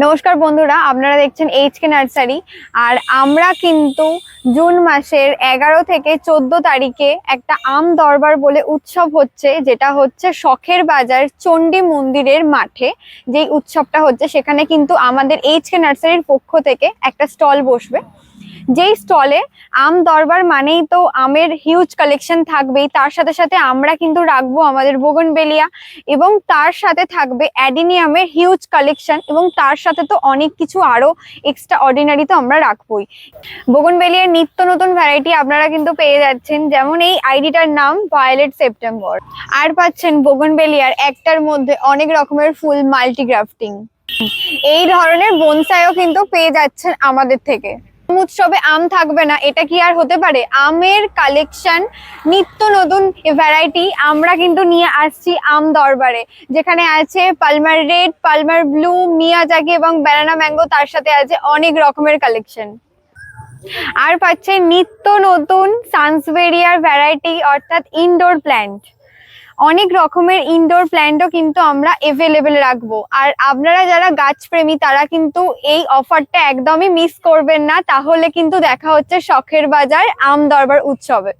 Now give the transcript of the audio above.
নমস্কার বন্ধুরা, আপনারা দেখছেন এইচকে নার্সারি। আর আমরা কিন্তু জুন মাসের 11 থেকে 14 তারিখে একটা আম দরবার বলে উৎসব হচ্ছে, যেটা হচ্ছে শখের বাজার চণ্ডী মন্দিরের মাঠে। যেই উৎসবটা হচ্ছে সেখানে কিন্তু আমাদের এইচকে নার্সারির পক্ষ থেকে একটা স্টল বসবে। যেই স্টলে আম দরবার মানেই তো আমের হিউজ কালেকশন থাকবেই, তার সাথে সাথে আমরা কিন্তু রাখবো আমাদের বোগনভেলিয়া, এবং তার সাথে থাকবে অ্যাডিনিয়ামের হিউজ কালেকশন, এবং তার সাথে তো অনেক কিছু আরো এক্সট্রা অর্ডিনারি তো আমরা রাখবোই। বোগনভেলিয়ার নিত্য নতুন ভ্যারাইটি আপনারা কিন্তু পেয়ে যাচ্ছেন, যেমন এই আইডিটার নাম ভায়োলেট সেপ্টেম্বর। আর পাচ্ছেন বোগনভেলিয়ার একটার মধ্যে অনেক রকমের ফুল মাল্টিগ্রাফটিং। এই ধরনের বনসাইও কিন্তু পেয়ে যাচ্ছেন আমাদের থেকে। উৎসবে আম থাকবে না, এটা কি আর হতে পারে? আমের কালেকশন, নিত্য নতুন ভ্যারাইটি আমরা কিন্তু নিয়ে আসছি আম দরবারে, যেখানে আছে Palmer red, Palmer blue, Miyazaki এবং ব্যানানা ম্যাঙ্গো। তার সাথে আছে অনেক রকমের কালেকশন। আর পাচ্ছে নিত্য নতুন সানসভেরিয়ার ভ্যারাইটি, অর্থাৎ ইনডোর প্ল্যান্ট। অনেক রকমের ইনডোর প্ল্যান্টও কিন্তু আমরা এভেলেবেল রাখবো। আর আপনারা যারা গাছপ্রেমী তারা কিন্তু এই অফারটা একদমই মিস করবেন না, তাহলে কিন্তু দেখা হচ্ছে শখের বাজার আম দরবার উৎসবে।